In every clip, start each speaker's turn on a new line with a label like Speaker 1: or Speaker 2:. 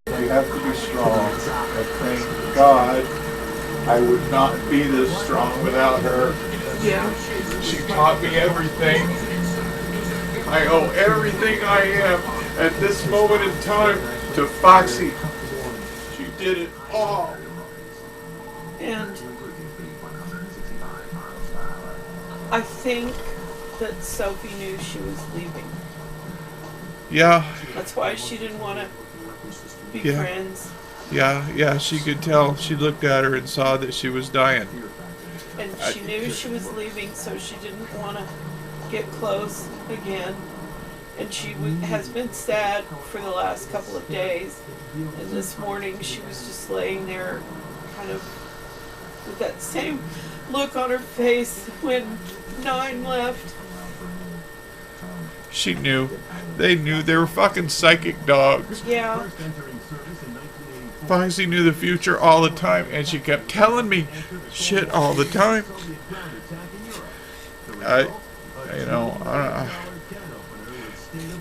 Speaker 1: You have to be strong. And thank God I would not be this strong without her.
Speaker 2: Yeah.
Speaker 1: She taught me everything. I owe everything I am at this moment in time to Foxy. She did it all.
Speaker 2: And I think that Sophie knew she was leaving.
Speaker 1: Yeah.
Speaker 2: That's why she didn't want to be friends.
Speaker 1: Yeah, she could tell. She looked at her and saw that she was dying.
Speaker 2: And she knew she was leaving, so she didn't want to get close again. And she has been sad for the last couple of days. And this morning she was just laying there kind of with that same look on her face when 9 left.
Speaker 1: She knew. They knew. They were fucking psychic dogs.
Speaker 2: Yeah.
Speaker 1: Foxy knew the future all the time, and she kept telling me shit all the time.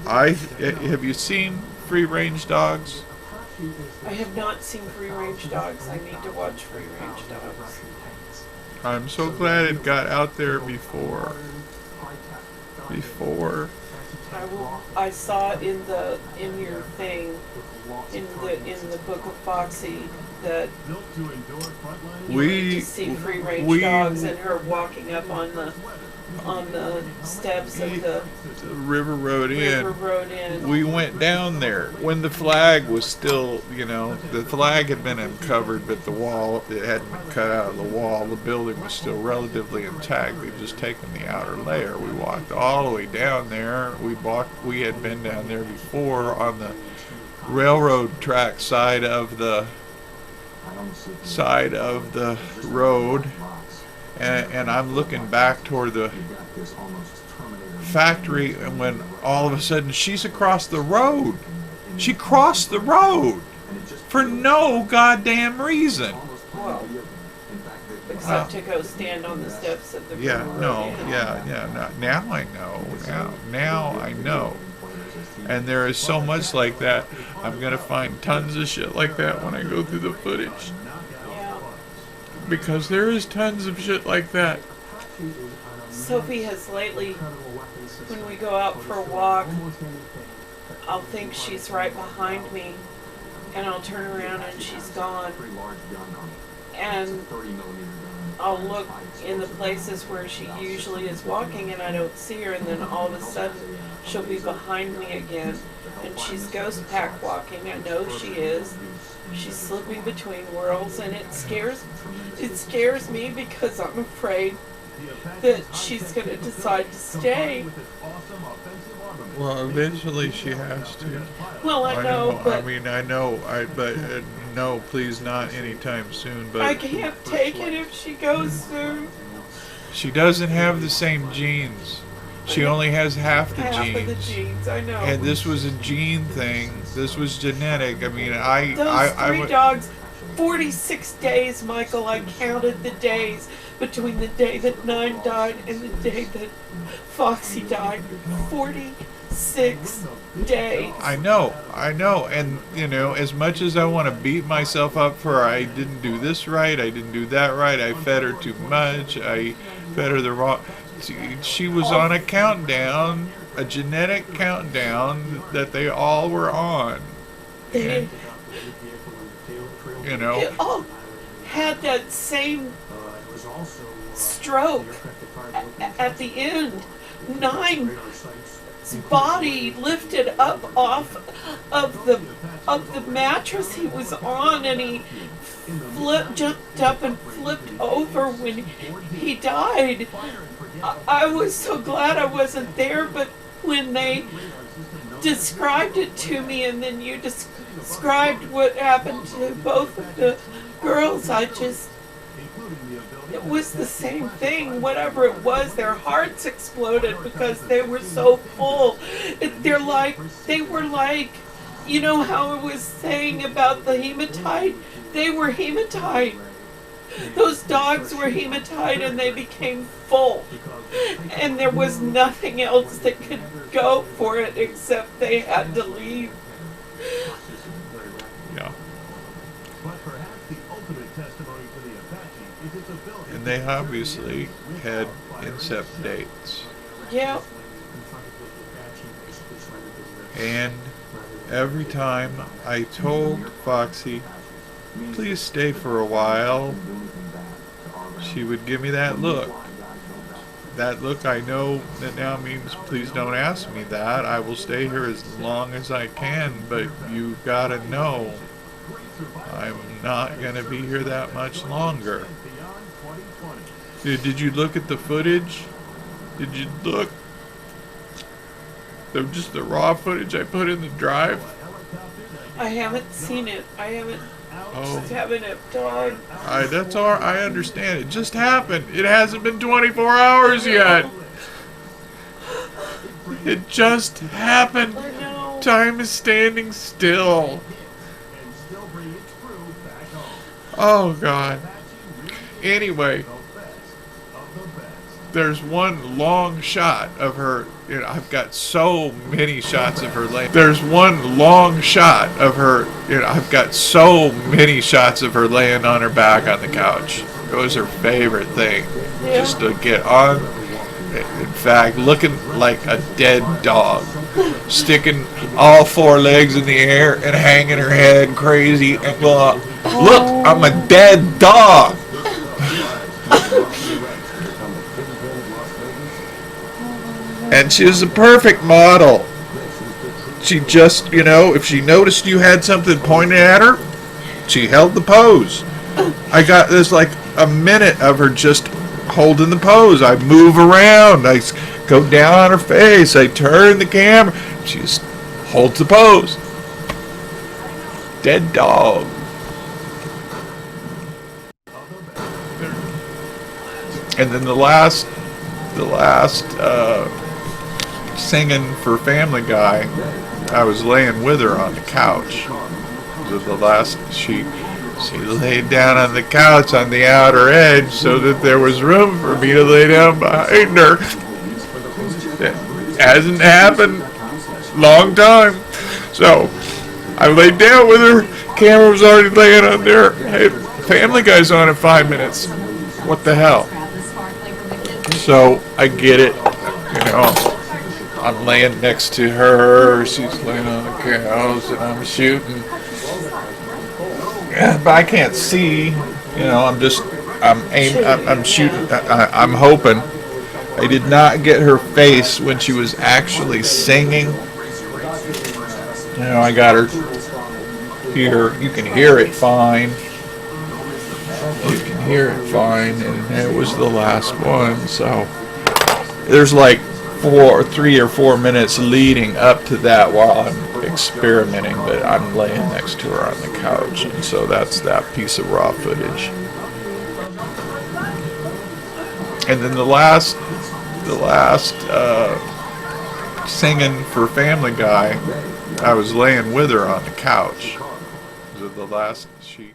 Speaker 1: Have you seen Free Range Dogs?
Speaker 2: I have not seen Free Range Dogs. I need to watch Free Range Dogs.
Speaker 1: I'm so glad it got out there before.
Speaker 2: I saw in your thing in the book of Foxy that you need to see Free Range Dogs and her walking up on the steps of the
Speaker 1: River Road
Speaker 2: Inn.
Speaker 1: We went down there when the flag was still, the flag had been uncovered, but the wall, it hadn't been cut out of the wall. The building was still relatively intact. They'd just taken the outer layer. We walked all the way down there. We had been down there before on the railroad track side of the road. And I'm looking back toward the factory, and when all of a sudden she's across the road. She crossed the road for no goddamn reason.
Speaker 2: Well, except to go stand on the steps of the road.
Speaker 1: Now I know. Now I know. And there is so much like that. I'm going to find tons of shit like that when I go through the footage. Because there is tons of shit like that.
Speaker 2: Sophie has lately, when we go out for a walk, I'll think she's right behind me, and I'll turn around and she's gone. And I'll look in the places where she usually is walking and I don't see her, and then all of a sudden she'll be behind me again. And she's ghost pack walking. I know she is. She's slipping between worlds, and it scares me because I'm afraid that she's going to decide to stay.
Speaker 1: Well, eventually she has to.
Speaker 2: Well, I know, but...
Speaker 1: no, please, not anytime soon. But
Speaker 2: I can't take it if she goes soon.
Speaker 1: She doesn't have the same genes. She only has half the genes.
Speaker 2: Half of the genes, I know.
Speaker 1: And this was a gene thing. This was genetic. I mean,
Speaker 2: Those three dogs, 46 days, Michael. I counted the days between the day that 9 died and the day that Foxy died. 46 days.
Speaker 1: I know. And, as much as I want to beat myself up for I didn't do this right, I didn't do that right, I fed her too much, I fed her the wrong... She was on a countdown, a genetic countdown that they all were on.
Speaker 2: They all had that same stroke at the end. 9's body lifted up off of the mattress he was on, and he jumped up and flipped over when he died. I was so glad I wasn't there, but when they described it to me, and then you described what happened to both of the girls, it was the same thing. Whatever it was, their hearts exploded because they were so full. They were like, you know how I was saying about the hematite? They were hematite. Those dogs were hematite, and they became full. And there was nothing else that could go for it except they had to leave.
Speaker 1: Yeah. And they obviously had incept dates.
Speaker 2: Yeah.
Speaker 1: And every time I told Foxy, please stay for a while, she would give me that look. That look I know that now means please don't ask me that. I will stay here as long as I can, but you gotta know I'm not gonna be here that much longer. Did you look at the footage? Did you look? Just the raw footage I put in the drive?
Speaker 2: I haven't seen it. I haven't.
Speaker 1: Oh.
Speaker 2: Just haven't it done.
Speaker 1: That's all. I understand. It just happened. It hasn't been 24 hours yet. It just happened.
Speaker 2: I know.
Speaker 1: Time is standing still. Oh, God. Anyway, there's one long shot of her. You know, I've got so many shots of her laying. There's one long shot of her. You know, I've got so many shots of her laying on her back on the couch. It was her favorite thing, just to get on. In fact, looking like a dead dog, sticking all four legs in the air and hanging her head crazy and going, "Look, I'm a dead dog." And she was a perfect model. She just, you know, if she noticed you had something pointed at her, she held the pose. There's like a minute of her just holding the pose. I move around. I go down on her face. I turn the camera. She just holds the pose. Dead dog. And then the last singing for Family Guy, I was laying with her on the couch. The last she laid down on the couch on the outer edge so that there was room for me to lay down behind her. It hasn't happened long time. So I laid down with her. Camera was already laying on there. Hey, Family Guy's on in 5 minutes. What the hell? So I get it, you know. I'm laying next to her, she's laying on the couch, and I'm shooting. Yeah, but I can't see, you know. I'm shooting. I'm hoping. I did not get her face when she was actually singing. You know, I got her here. You can hear it fine. You can hear it fine, and it was the last one. So there's like 3 or 4 minutes leading up to that while I'm experimenting, but I'm laying next to her on the couch, and so that's that piece of raw footage. And then the last singing for Family Guy, I was laying with her on the couch. The last she.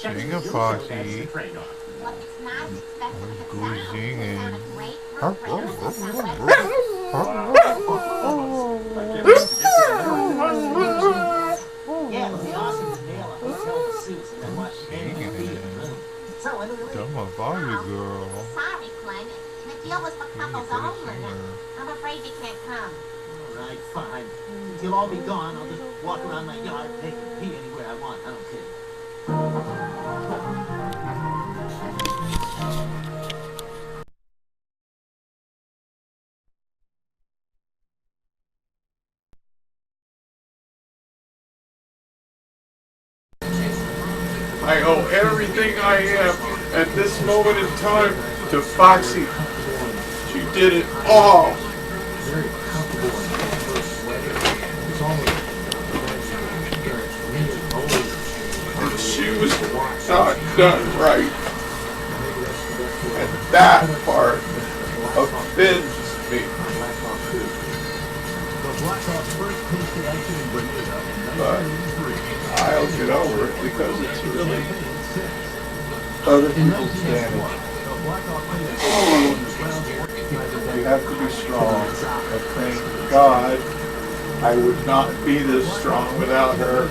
Speaker 1: Sing a Foxy. Go singing. Come on, Foxy girl.
Speaker 3: Sorry, Glenn. The deal was for couples only. I'm afraid you can't come.
Speaker 4: All right, fine. You'll all be gone. I'll just walk around my yard, take a pee anywhere I want. I don't care.
Speaker 1: I owe everything I am at this moment in time to Foxy. She did it all. And she was not done right. And that part offends me. But I'll get over it because it's really other people's damage. You have to be strong. But thank God I would not be this strong without her.